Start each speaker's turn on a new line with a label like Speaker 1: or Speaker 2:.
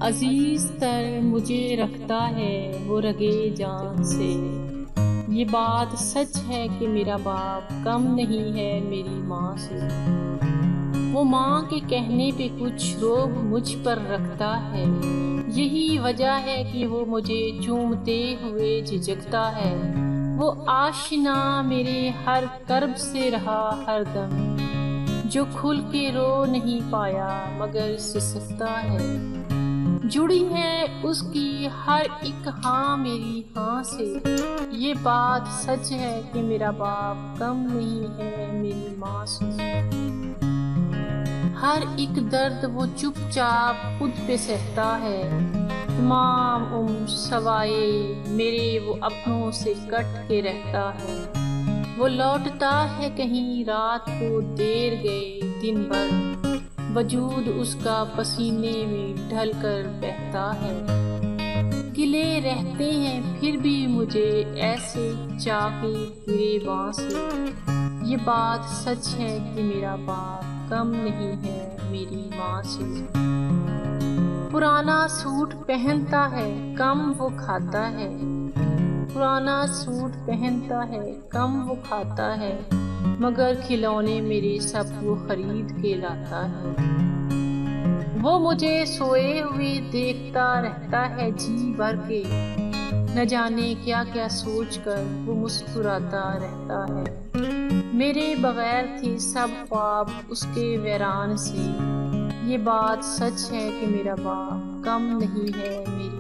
Speaker 1: अजीज तर मुझे रखता है वो रगे जान से। ये बात सच है कि मेरा बाप कम नहीं है मेरी माँ से। वो माँ के कहने पे कुछ रोब मुझ पर रखता है। यही वजह है कि वो मुझे चूमते हुए झिझकता है। वो आशिना मेरे हर कर्ब से रहा हरदम, जो खुल के रो नहीं पाया मगर सिसकता है। जुड़ी है उसकी हर एक हाँ मेरी हाँ से। ये बात सच है कि मेरा बाप कम नहीं है मेरी माँ से। हर एक दर्द वो चुपचाप खुद पे सहता है। तमाम उम्र सवाए मेरे वो अपनों से कट के रहता है। वो लौटता है कहीं रात को देर गए दिन भर, वजूद उसका पसीने में ढल कर बहता है। गिले रहते हैं फिर भी मुझे ऐसे चाके गिरेबां से। ये बात सच है कि मेरा बाप कम नहीं है मेरी माँ से। पुराना सूट पहनता है कम वो खाता है। पुराना सूट पहनता है कम वो खाता है, मगर खिलौने मेरे सब वो खरीद के लाता है। वो मुझे सोए हुए देखता रहता है जी भर के, न जाने क्या क्या सोचकर वो मुस्कुराता रहता है। मेरे बगैर थे सब ख्वाब उसके वीरान से। ये बात सच है कि मेरा बाप कम नहीं है मेरी